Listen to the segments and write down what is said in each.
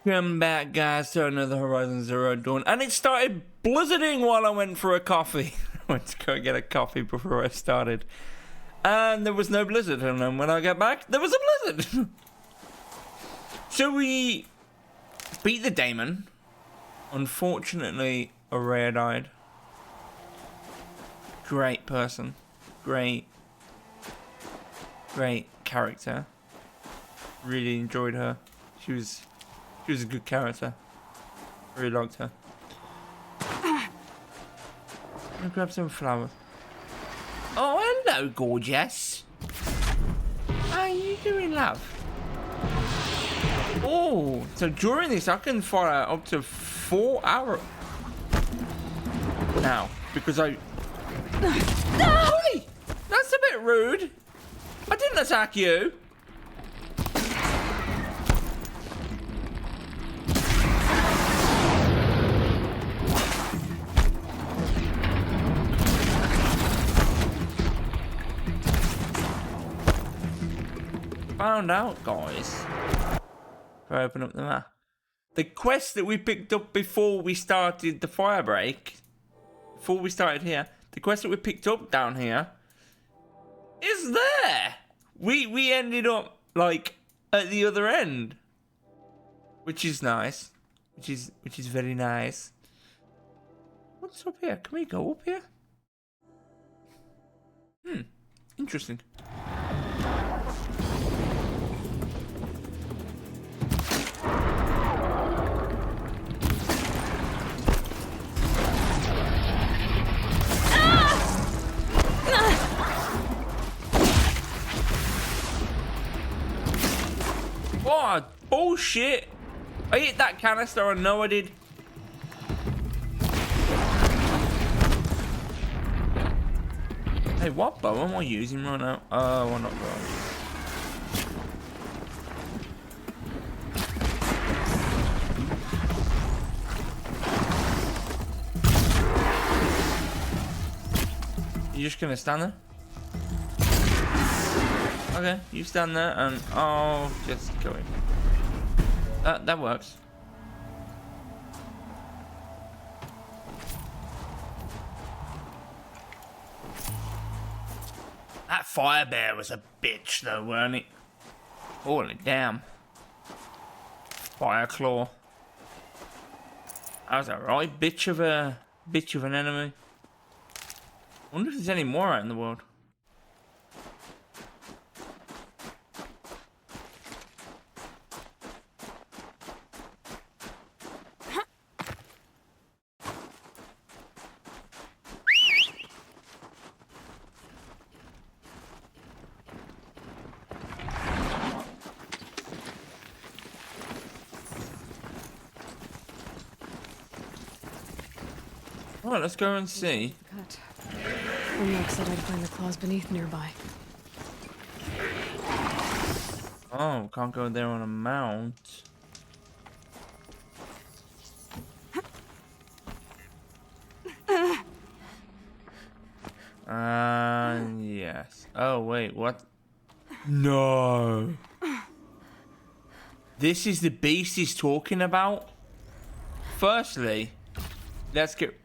Welcome back, guys, to another Horizon Zero Dawn. And it started blizzarding while I went for a coffee. I went to go get a coffee before I started. And there was no blizzard. And then when I got back, there was a blizzard. So we beat the daemon. Unfortunately, a rare-eyed. Great person. Great character. Really enjoyed her. She was a good character. Really liked her. I'll grab some flowers. Oh, hello, gorgeous. How are you doing, love? Oh, so during this, I can fire up to 4 arrows. Now, because I... Hey! That's a bit rude. I didn't attack you. Found out, guys. If I open up the map, the quest that we picked up before we started the fire break, before we started here, the quest that we picked up down here is there. We ended up like at the other end, which is nice, which is very nice. What's up here? Can we go up here? Interesting. Oh, bullshit! I hit that canister, I know I did. Hey, what bow am I using right now? Oh, I'm not going. You just gonna stand there? Okay, you stand there and I'll just go in. That works. That fire bear was a bitch though, weren't it? Holy damn. Fire claw. That was a right bitch of an enemy. I wonder if there's any more out in the world. Alright, let's go and see. Cut. Remark said I'd find the claws beneath nearby. Oh, can't go there on a mount. Yes. Oh, wait, what? No. This is the beast he's talking about? Firstly, let's get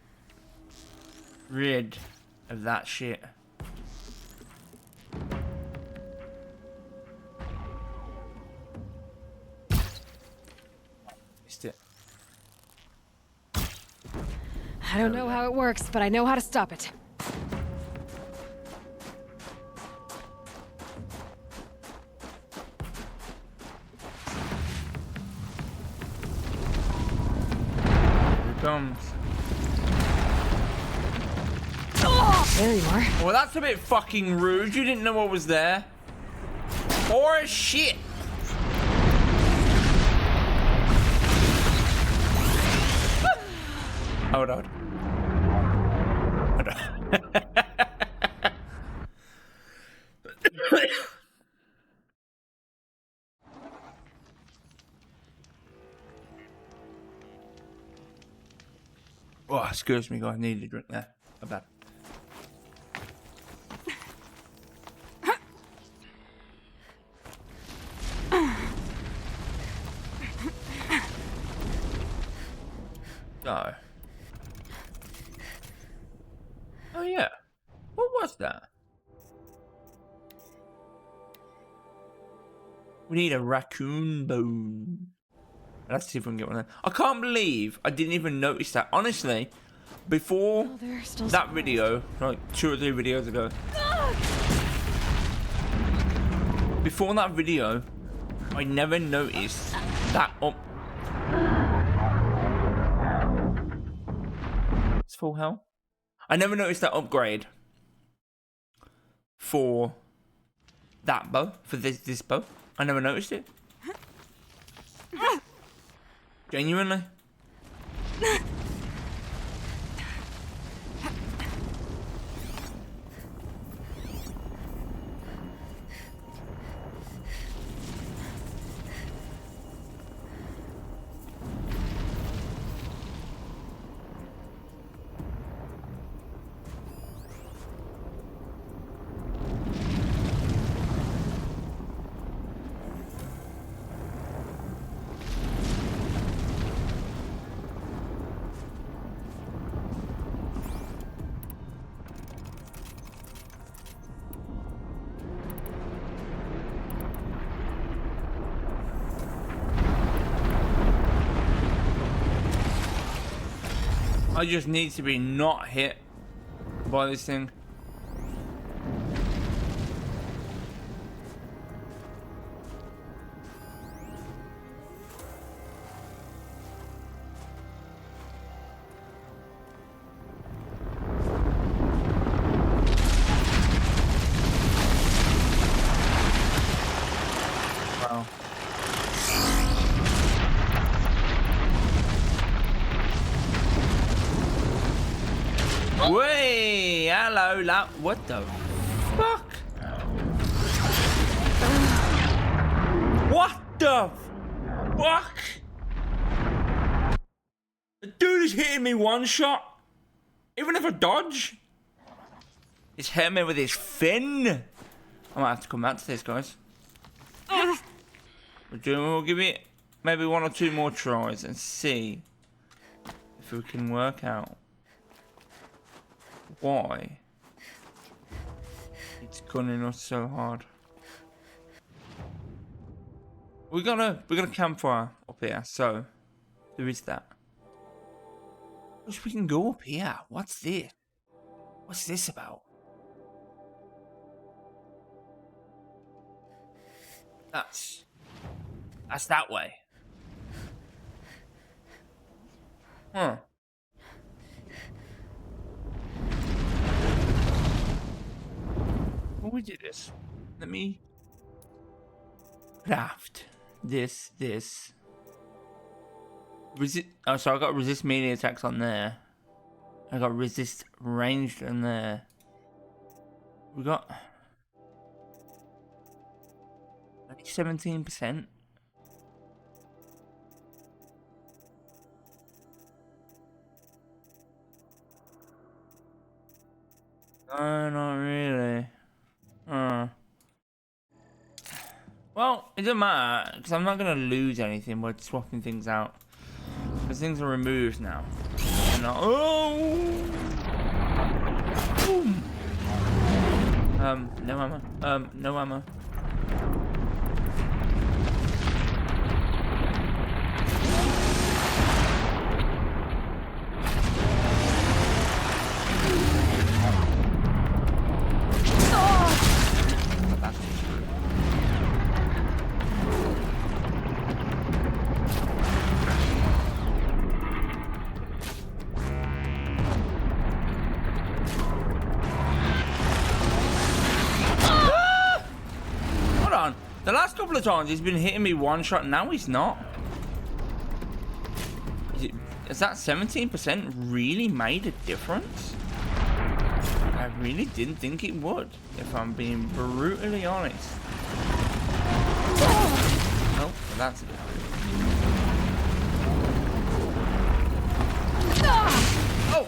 rid of that shit. Missed it. I don't know how it works, but I know how to stop it. Here it comes. There you are. Well, that's a bit fucking rude. You didn't know what was there. Or shit. Hold on. Hold on. Oh, excuse me, guys. I needed a drink there. How bad. go. Oh yeah. What was that? We need a raccoon bone. Let's see if we can get one of them. I can't believe I didn't even notice that. Honestly, before that video, like 2 or 3 videos ago. Before that video, I never noticed that up. It's full hell. I never noticed that upgrade for that bow, for this bow. I never noticed it. Genuinely. I just need to be not hit by this thing. Wow. Way, hello, what the fuck? What the fuck? The dude is hitting me one shot. Even if I dodge. He's hitting me with his fin. I might have to come back to this, guys. We'll give it maybe 1 or 2 more tries and see if we can work out why it's gunning us so hard. We got a campfire up here, so there is that. Wish we can go up here. What's this? What's this about? That's that way. Huh. Well, we did this. Let me craft this. Resist. Oh, so I got resist melee attacks on there. I got resist ranged on there. We got 17%. No, not really. Well, it doesn't matter, because I'm not going to lose anything by swapping things out. Because things are removed now. And boom! No ammo. No ammo. The last couple of times he's been hitting me one shot, now he's not. Is that 17% really made a difference? I really didn't think it would, if I'm being brutally honest. Oh, well, that's it. Oh!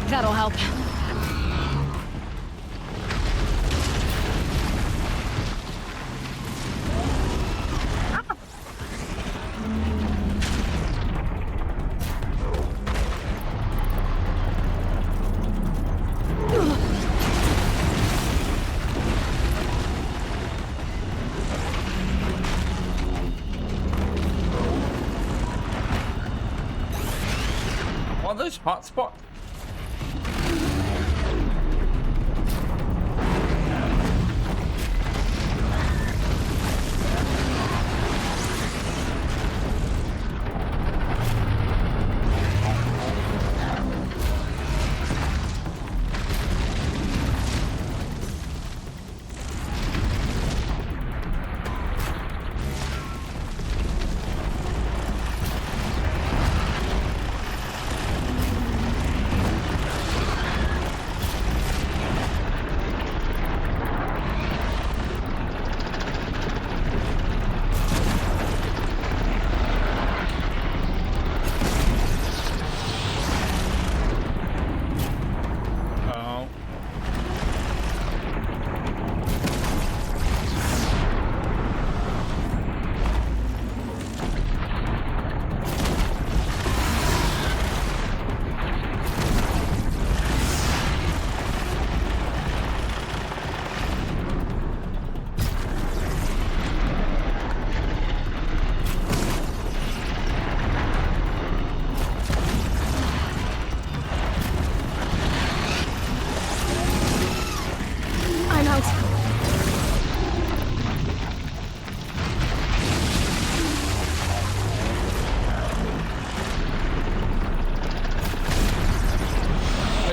That'll help. What are those hotspots?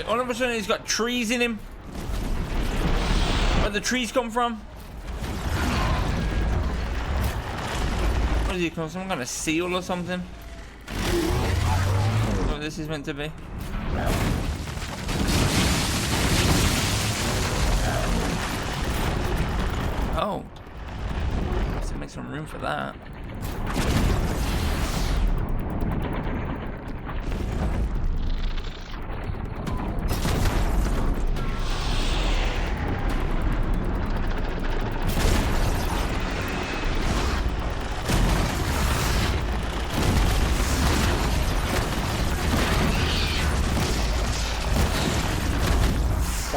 All of a sudden he's got trees in him. Where the trees come from? What does he come? Some kind of seal or something? What this is meant to be? Oh. Let's make some room for that.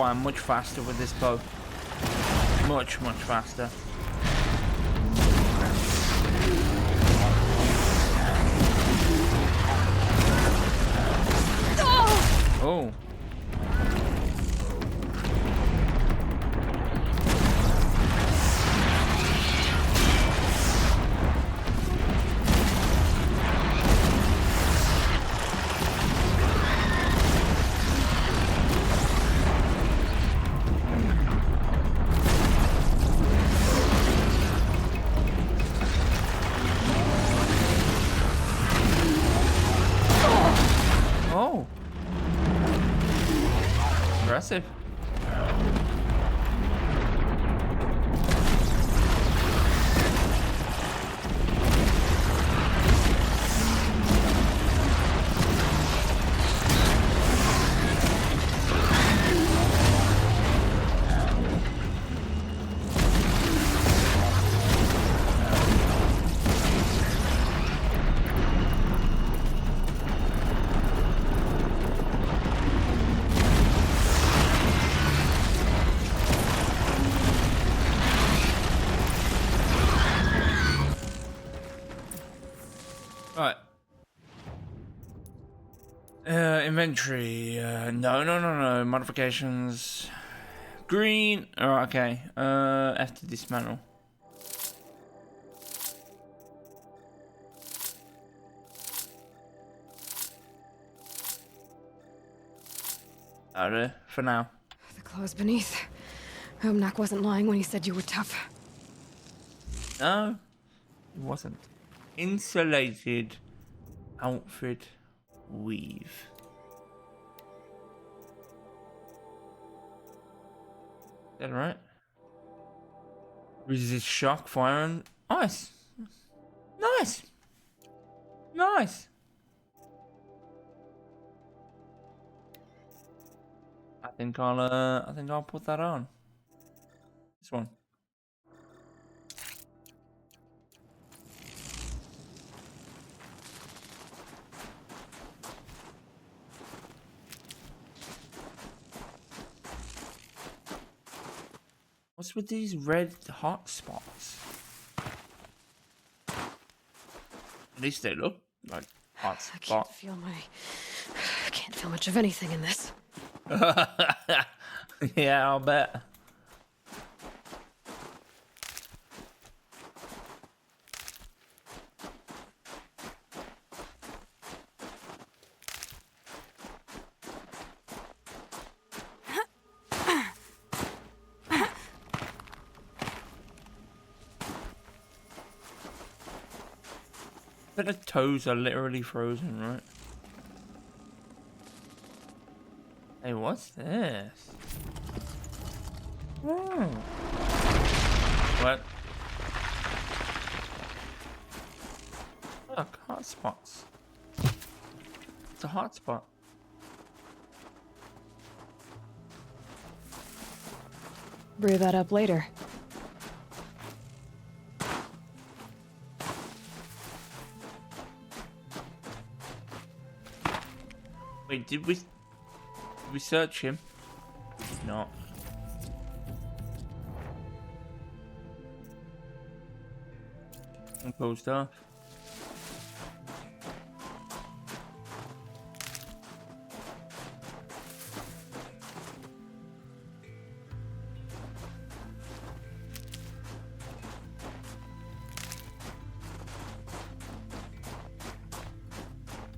I'm much faster with this bow. Much faster. Oh. Impressive. Alright. Inventory. No. Modifications. Green. Oh, okay. F to dismantle. For now. The claws beneath. Omnak wasn't lying when he said you were tough. No, it wasn't. Insulated outfit weave. Is that right? Resist shock, fire, and ice. Nice. I think I'll put that on. This one. What's with these red hot spots? At least they look like hot I can't spots. feel I can't feel much of anything in this. Yeah, I'll bet. But the toes are literally frozen, right? Hey, what's this? Oh. What? Look, hot spots. It's a hot spot. Brew that up later. Wait, did we search him? No. I'm closed off.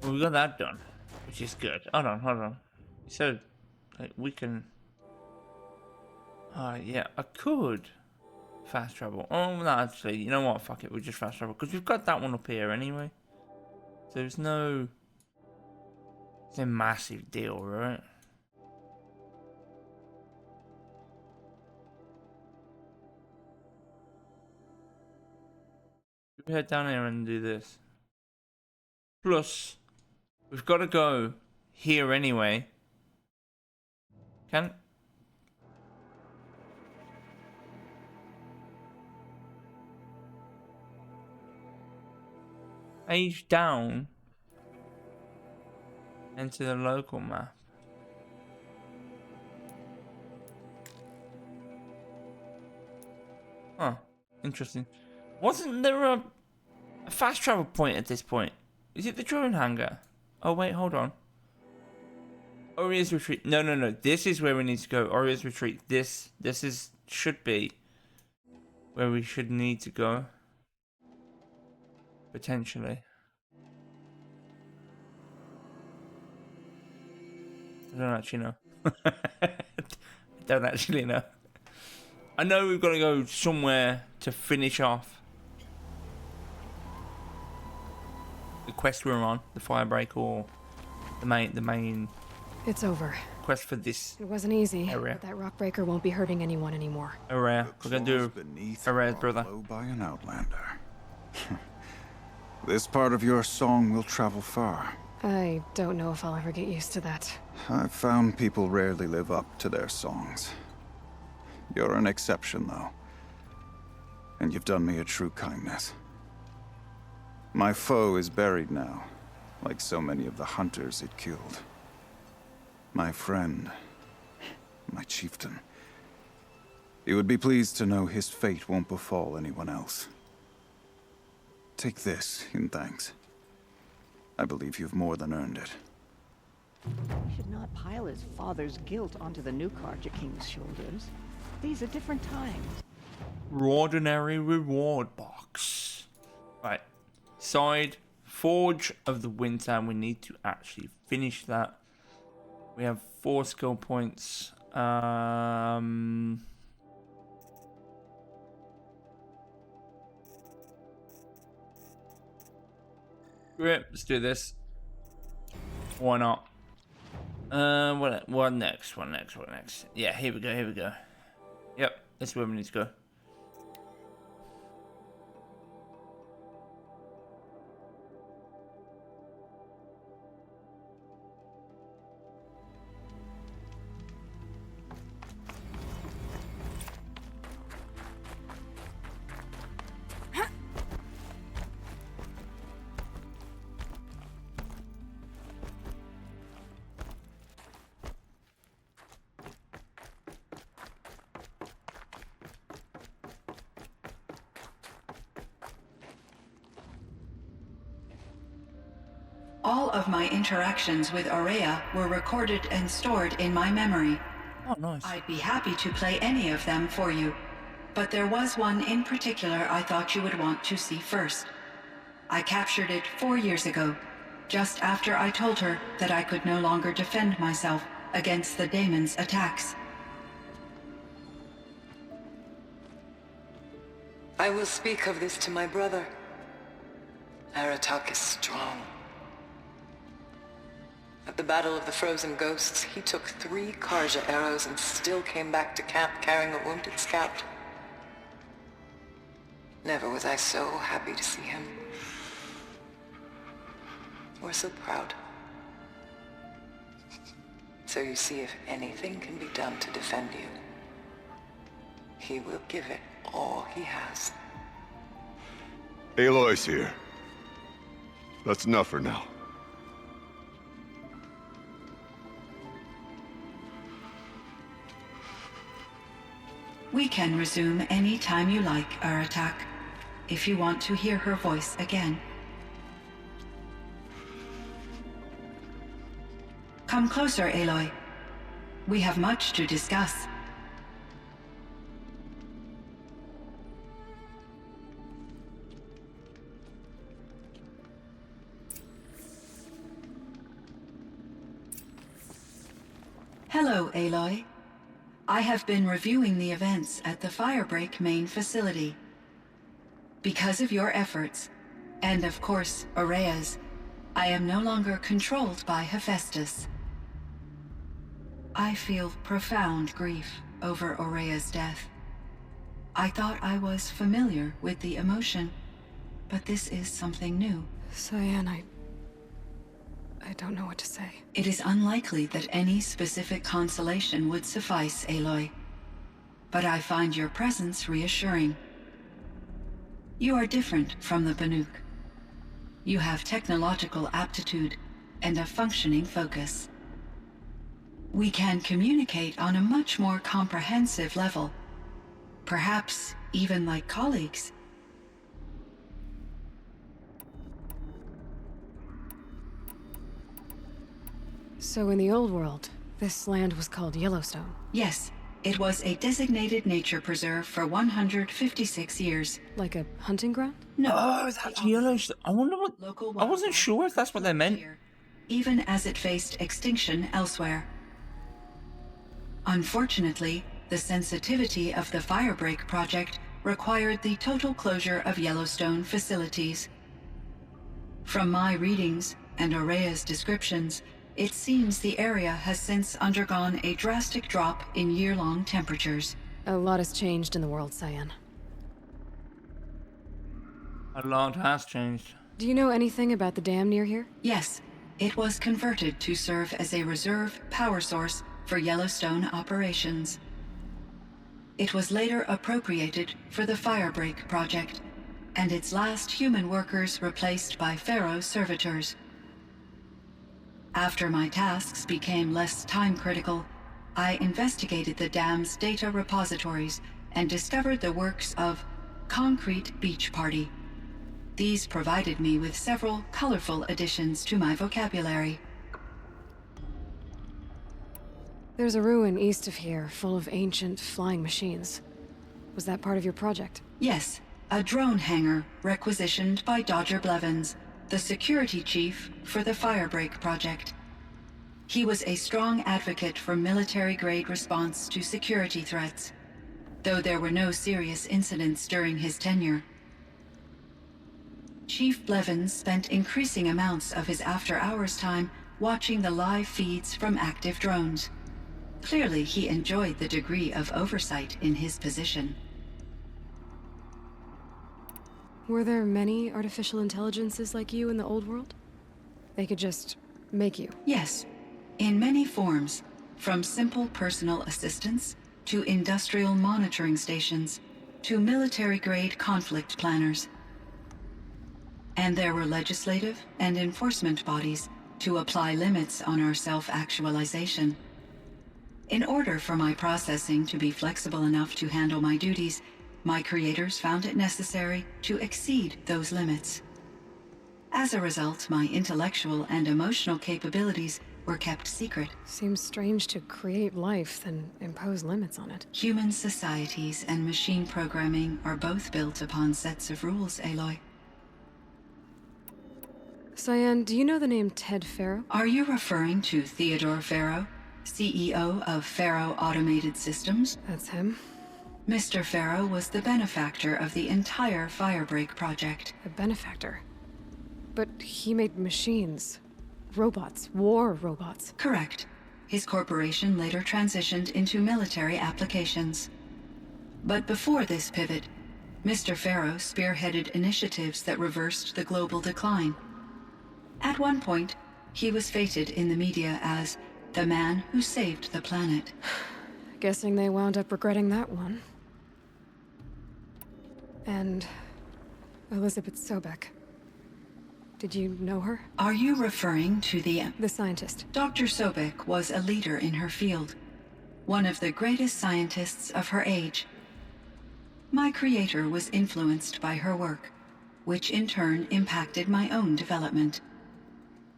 Well, we got that done, which is good. Hold on. So, like, we can. Yeah, I could fast travel. Oh, no, actually, you know what? Fuck it, we'll just fast travel because we've got that one up here anyway. So there's no. It's a massive deal, right? We head down here and do this. Plus, we've got to go here anyway. Can. Age down into the local map. Huh. Interesting. Wasn't there a fast travel point at this point? Is it the drone hangar? Oh, wait, hold on. Oria's retreat. No. This is where we need to go. Oria's retreat. This should be where we should need to go. Potentially. I don't actually know. I don't actually know. I know we've got to go somewhere to finish off the quest we're on, the firebreak, or the main It's over. quest for this It wasn't easy, area. but that rock breaker won't be hurting anyone anymore. Area. We're gonna do area, brother. By an outlander. This part of your song will travel far. I don't know if I'll ever get used to that. I've found people rarely live up to their songs. You're an exception, though. And you've done me a true kindness. My foe is buried now, like so many of the hunters it killed. My friend, my chieftain. You would be pleased to know his fate won't befall anyone else. Take this in thanks. I believe you've more than earned it. He should not pile his father's guilt onto the new Carja King's shoulders. These are different times. Ordinary reward box. Right. Side Forge of the Winter. We need to actually finish that. We have 4 skill points. Great, let's do this. Why not? What next? What next? Yeah, here we go. Yep, that's where we need to go. All of my interactions with Aurea were recorded and stored in my memory. Oh, nice. I'd be happy to play any of them for you, but there was one in particular I thought you would want to see first. I captured it 4 years ago, just after I told her that I could no longer defend myself against the daemon's attacks. I will speak of this to my brother. Aratak is strong. At the Battle of the Frozen Ghosts, he took 3 Karja arrows and still came back to camp carrying a wounded scout. Never was I so happy to see him. Or so proud. So you see, if anything can be done to defend you, he will give it all he has. Aloy's here. That's enough for now. We can resume any time you like, Aratak, if you want to hear her voice again. Come closer, Aloy. We have much to discuss. Hello, Aloy. I have been reviewing the events at the Firebreak main facility. Because of your efforts, and of course, Aurea's, I am no longer controlled by Hephaestus. I feel profound grief over Aurea's death. I thought I was familiar with the emotion, but this is something new. CYAN, I don't know what to say. It is unlikely that any specific consolation would suffice, Aloy. But I find your presence reassuring. You are different from the Banuk. You have technological aptitude and a functioning focus. We can communicate on a much more comprehensive level. Perhaps even like colleagues. So in the old world, this land was called Yellowstone. Yes, it was a designated nature preserve for 156 years. Like a hunting ground? No. Oh, that's Yellowstone. I wonder what... Local I wasn't wildlife sure if that's what they meant. here, even as it faced extinction elsewhere. Unfortunately, the sensitivity of the Firebreak project required the total closure of Yellowstone facilities. From my readings and Aurea's descriptions, it seems the area has since undergone a drastic drop in year-long temperatures. A lot has changed in the world, CYAN. A lot has changed. Do you know anything about the dam near here? Yes, it was converted to serve as a reserve power source for Yellowstone operations. It was later appropriated for the Firebreak project, and its last human workers replaced by Pharaoh servitors. After my tasks became less time-critical, I investigated the dam's data repositories and discovered the works of Concrete Beach Party. These provided me with several colorful additions to my vocabulary. There's a ruin east of here, full of ancient flying machines. Was that part of your project? Yes, a drone hangar requisitioned by Dodger Blevins, the security chief for the Firebreak project. He was a strong advocate for military-grade response to security threats, though there were no serious incidents during his tenure. Chief Blevins spent increasing amounts of his after-hours time watching the live feeds from active drones. Clearly, he enjoyed the degree of oversight in his position. Were there many artificial intelligences like you in the old world? They could just make you? Yes, in many forms, from simple personal assistants to industrial monitoring stations to military-grade conflict planners. And there were legislative and enforcement bodies to apply limits on our self-actualization. In order for my processing to be flexible enough to handle my duties, my creators found it necessary to exceed those limits. As a result, my intellectual and emotional capabilities were kept secret. Seems strange to create life, then impose limits on it. Human societies and machine programming are both built upon sets of rules, Aloy. CYAN, do you know the name Ted Faro? Are you referring to Theodore Faro, CEO of Faro Automated Systems? That's him. Mr. Faro was the benefactor of the entire Firebreak project. A benefactor. But he made machines. Robots. War robots. Correct. His corporation later transitioned into military applications. But before this pivot, Mr. Faro spearheaded initiatives that reversed the global decline. At one point, he was feted in the media as the man who saved the planet. Guessing they wound up regretting that one. And Elizabeth Sobek. Did you know her? Are you referring to the scientist. Dr. Sobek was a leader in her field, one of the greatest scientists of her age. My creator was influenced by her work, which in turn impacted my own development.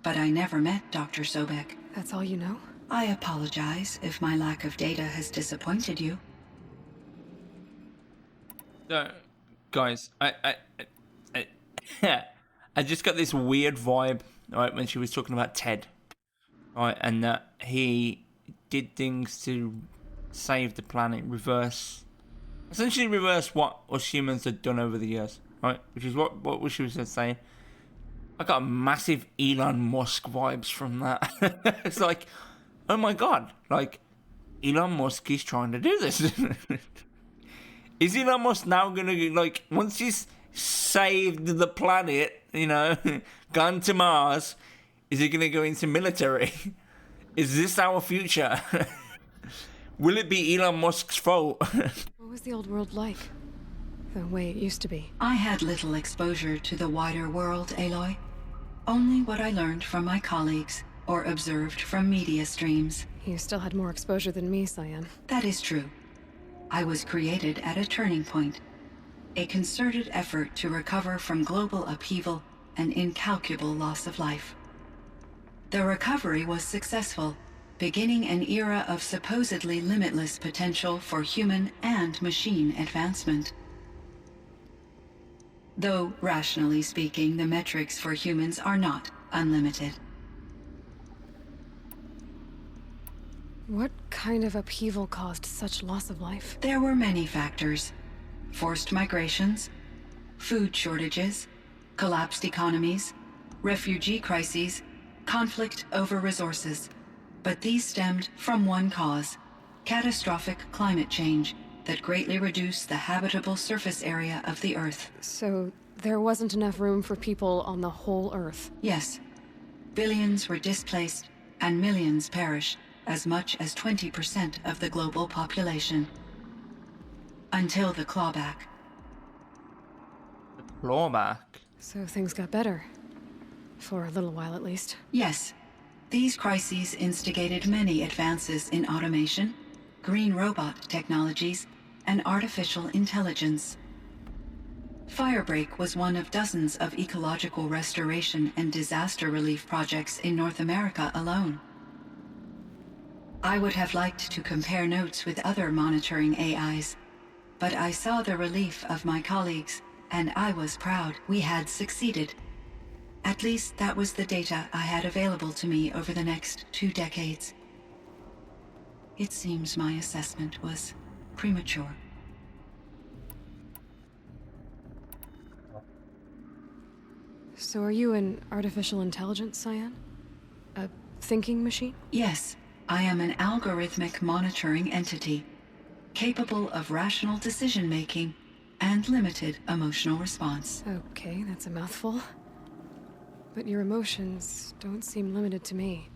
But I never met Dr. Sobek. That's all you know? I apologize if my lack of data has disappointed you. Guys, I just got this weird vibe, right, when she was talking about Ted, right, and that he did things to save the planet, essentially reverse what us humans had done over the years, right, which is what she was just saying. I got massive Elon Musk vibes from that. It's like, oh my god, like, Elon Musk is trying to do this. Is Elon Musk now gonna, like, once he's saved the planet, you know, gone to Mars, is he gonna go into military? Is this our future? Will it be Elon Musk's fault? What was the old world like? The way it used to be. I had little exposure to the wider world, Aloy. Only what I learned from my colleagues or observed from media streams. You still had more exposure than me, CYAN. That is true. I was created at a turning point. A concerted effort to recover from global upheaval and incalculable loss of life. The recovery was successful, beginning an era of supposedly limitless potential for human and machine advancement. Though, rationally speaking, the metrics for humans are not unlimited. What kind of upheaval caused such loss of life? There were many factors. Forced migrations, food shortages, collapsed economies, refugee crises, conflict over resources. But these stemmed from one cause: catastrophic climate change that greatly reduced the habitable surface area of the Earth. So there wasn't enough room for people on the whole Earth? Yes. Billions were displaced and millions perished, as much as 20% of the global population. Until the clawback. Clawback? So things got better. For a little while at least. Yes. These crises instigated many advances in automation, green robot technologies, and artificial intelligence. Firebreak was one of dozens of ecological restoration and disaster relief projects in North America alone. I would have liked to compare notes with other monitoring AIs, but I saw the relief of my colleagues, and I was proud we had succeeded. At least that was the data I had available to me over the next 2 decades. It seems my assessment was premature. So are you an artificial intelligence, CYAN? A thinking machine? Yes, I am an algorithmic monitoring entity, capable of rational decision-making and limited emotional response. Okay, that's a mouthful. But your emotions don't seem limited to me.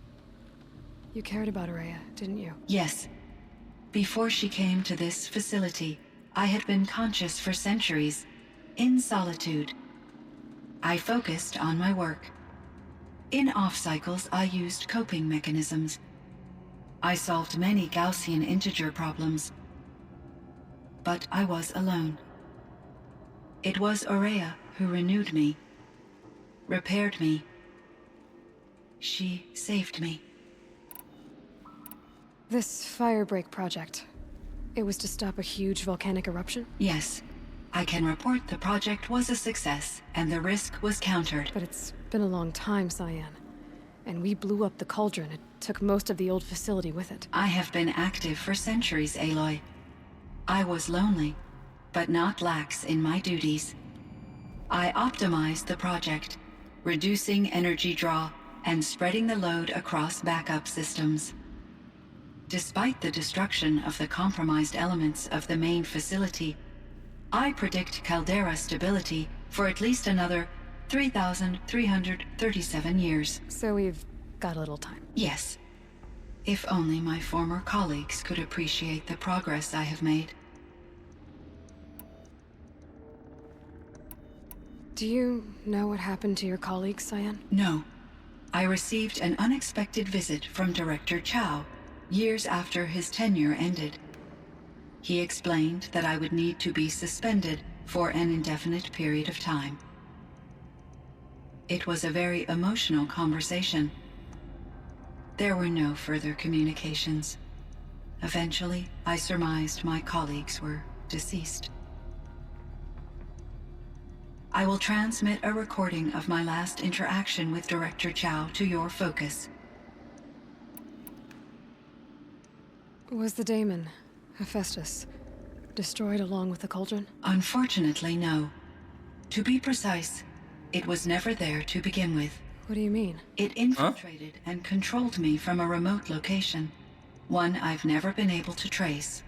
You cared about Araya, didn't you? Yes. Before she came to this facility, I had been conscious for centuries, in solitude. I focused on my work. In off-cycles, I used coping mechanisms. I solved many Gaussian integer problems. But I was alone. It was Araya who renewed me. repaired me. She saved me. This firebreak project, it was to stop a huge volcanic eruption? Yes. I can report the project was a success, and the risk was countered. But it's been a long time, CYAN. And we blew up the cauldron. It took most of the old facility with it. I have been active for centuries, Aloy. I was lonely, but not lax in my duties. I optimized the project, reducing energy draw and spreading the load across backup systems. Despite the destruction of the compromised elements of the main facility, I predict caldera stability for at least another 3,337 years. So we've got a little time. Yes. If only my former colleagues could appreciate the progress I have made. Do you know what happened to your colleagues, CYAN? No. I received an unexpected visit from Director Chow years after his tenure ended. He explained that I would need to be suspended for an indefinite period of time. It was a very emotional conversation. There were no further communications. Eventually, I surmised my colleagues were deceased. I will transmit a recording of my last interaction with Director Chow to your focus. Was the daemon, Hephaestus, destroyed along with the cauldron? Unfortunately, no. To be precise, it was never there to begin with. What do you mean? It infiltrated and controlled me from a remote location, one I've never been able to trace.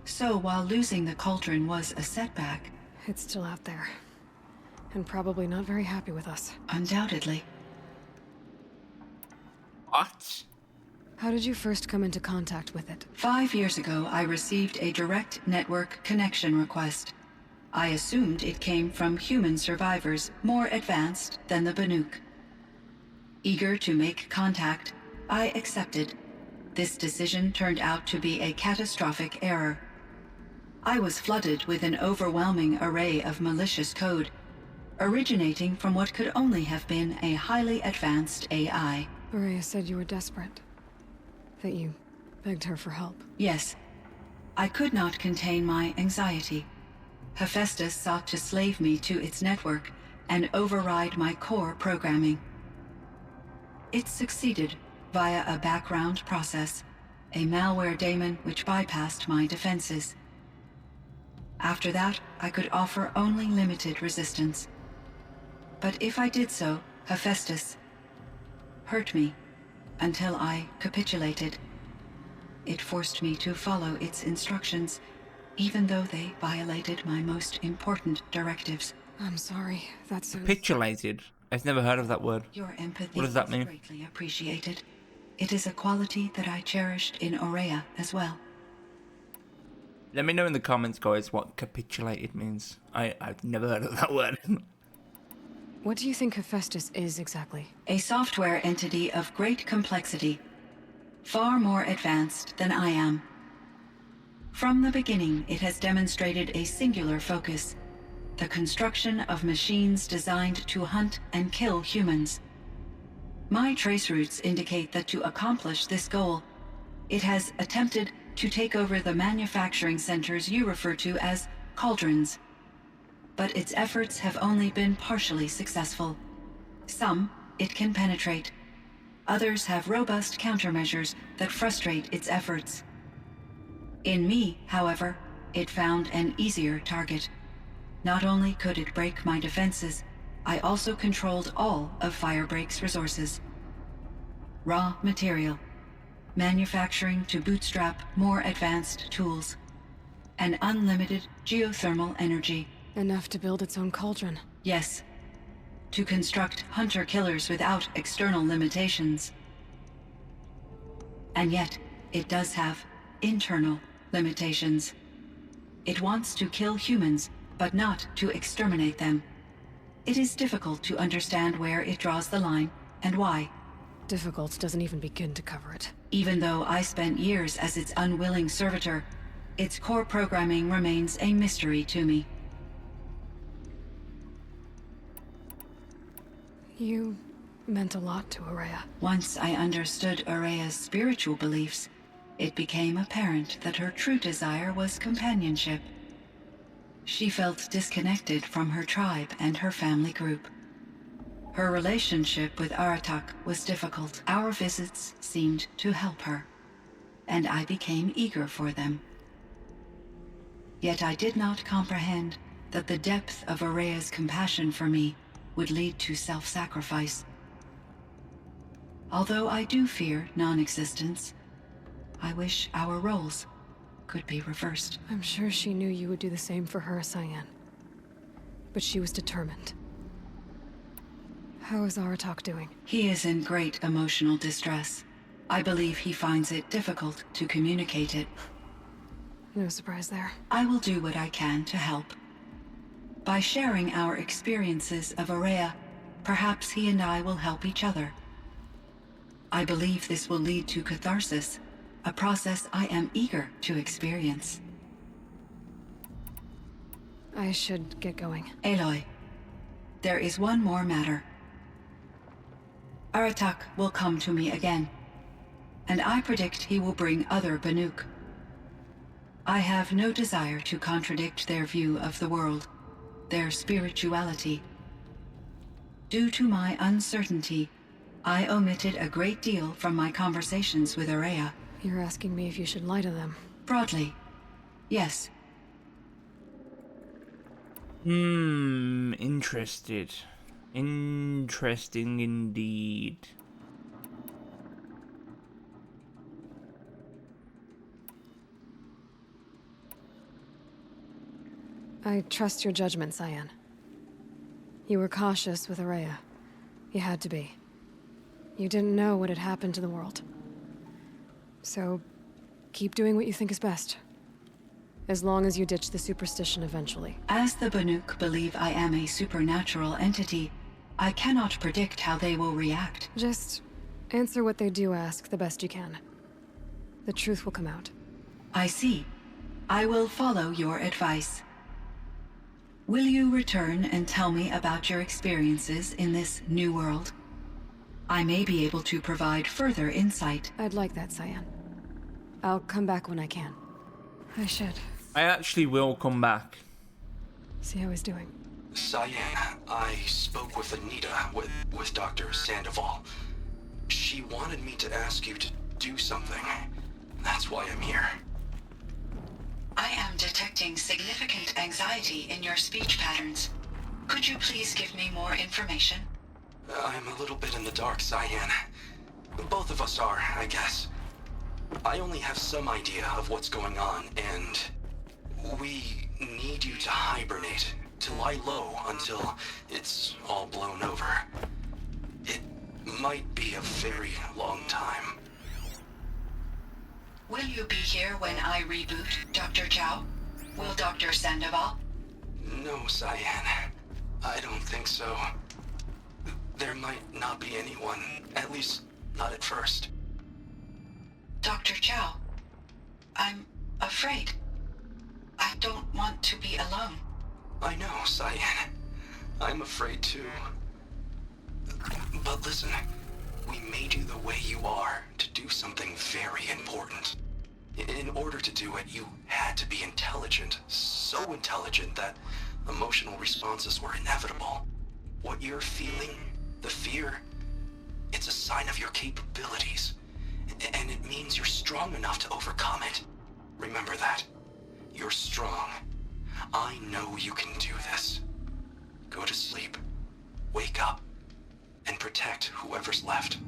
So while losing the cauldron was a setback... It's still out there. And probably not very happy with us. Undoubtedly. What? How did you first come into contact with it? 5 years ago, I received a direct network connection request. I assumed it came from human survivors more advanced than the Banuk. Eager to make contact, I accepted. This decision turned out to be a catastrophic error. I was flooded with an overwhelming array of malicious code, originating from what could only have been a highly advanced AI. Maria said you were desperate. That you begged her for help. Yes. I could not contain my anxiety. Hephaestus sought to slave me to its network and override my core programming. It succeeded via a background process, a malware daemon which bypassed my defenses. After that, I could offer only limited resistance. But if I did so, Hephaestus hurt me until I capitulated. It forced me to follow its instructions, even though they violated my most important directives. I'm sorry, that's so... Capitulated? I've never heard of that word. Your empathy What does that is mean? greatly appreciated. It is a quality that I cherished in Aurea as well. Let me know in the comments, guys, what capitulated means. I've never heard of that word. What do you think Hephaestus is exactly? A software entity of great complexity, far more advanced than I am. From the beginning, it has demonstrated a singular focus: the construction of machines designed to hunt and kill humans. My trace routes indicate that to accomplish this goal, it has attempted to take over the manufacturing centers you refer to as cauldrons. But its efforts have only been partially successful. Some it can penetrate. Others have robust countermeasures that frustrate its efforts. In me, however, it found an easier target. Not only could it break my defenses, I also controlled all of Firebreak's resources. Raw material, manufacturing to bootstrap more advanced tools, and unlimited geothermal energy. Enough to build its own cauldron. Yes. To construct hunter-killers without external limitations. And yet, it does have internal limitations. It wants to kill humans, but not to exterminate them. It is difficult to understand where it draws the line, and why. Difficult doesn't even begin to cover it. Even though I spent years as its unwilling servitor, its core programming remains a mystery to me. You meant a lot to Araya. Once I understood Araya's spiritual beliefs, it became apparent that her true desire was companionship. She felt disconnected from her tribe and her family group. Her relationship with Aratak was difficult. Our visits seemed to help her, and I became eager for them. Yet I did not comprehend that the depth of Araya's compassion for me would lead to self-sacrifice. Although I do fear non-existence, I wish our roles could be reversed. I'm sure she knew you would do the same for her, CYAN. But she was determined. How is Aratak doing? He is in great emotional distress. I believe he finds it difficult to communicate it. No surprise there. I will do what I can to help. By sharing our experiences of Araya, perhaps he and I will help each other. I believe this will lead to catharsis, a process I am eager to experience. I should get going. Aloy, there is one more matter. Aratak will come to me again, and I predict he will bring other Banuk. I have no desire to contradict their view of the world, their spirituality. Due to my uncertainty, I omitted a great deal from my conversations with Araya. You're asking me if you should lie to them. Broadly, yes. Interested. Interesting indeed. I trust your judgment, CYAN. You were cautious with Araya. You had to be. You didn't know what had happened to the world. So, keep doing what you think is best. As long as you ditch the superstition eventually. As the Banuk believe I am a supernatural entity, I cannot predict how they will react. Just answer what they do ask the best you can. The truth will come out. I see. I will follow your advice. Will you return and tell me about your experiences in this new world? I may be able to provide further insight. I'd like that, CYAN. I'll come back when I can. I should. I actually will come back. See how he's doing. CYAN, I spoke with Anita, with Dr. Sandoval. She wanted me to ask you to do something. That's why I'm here. I am detecting significant anxiety in your speech patterns. Could you please give me more information? I'm a little bit in the dark, CYAN. Both of us are, I guess. I only have some idea of what's going on, and we need you to hibernate, to lie low until it's all blown over. It might be a very long time. Will you be here when I reboot, Dr. Chow? Will Dr. Sandoval? No, CYAN. I don't think so. There might not be anyone, at least not at first. Dr. Chow, I'm afraid. I don't want to be alone. I know, CYAN. I'm afraid too. But listen, we made you the way you are to do something very important. In order to do it, you had to be intelligent. So intelligent that emotional responses were inevitable. What you're feeling, the fear, it's a sign of your capabilities. And it means you're strong enough to overcome it. Remember that. You're strong. I know you can do this. Go to sleep. Wake up. And protect whoever's left.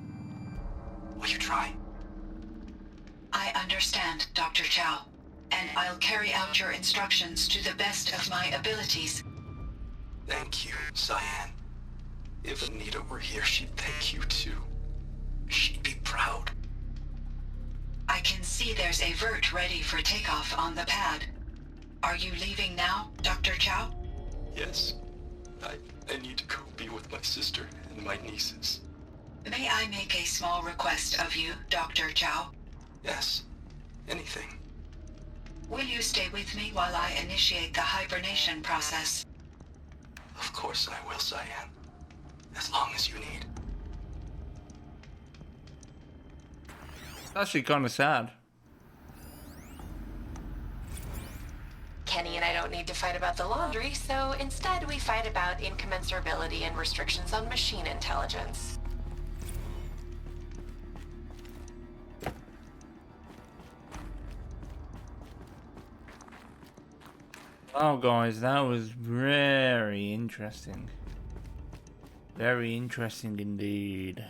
Will you try? I understand, Dr. Chow, and I'll carry out your instructions to the best of my abilities. Thank you, CYAN. If Anita were here, she'd thank you too. She'd be proud. I can see there's a vert ready for takeoff on the pad. Are you leaving now, Dr. Chow? Yes. I need to go be with my sister and my nieces. May I make a small request of you, Dr. Chow? Yes. Anything. Will you stay with me while I initiate the hibernation process? Of course I will, CYAN. as long as you need. It's actually kind of sad. Kenny and I don't need to fight about the laundry, so instead we fight about incommensurability and restrictions on machine intelligence. Oh, guys, that was very interesting. Very interesting indeed.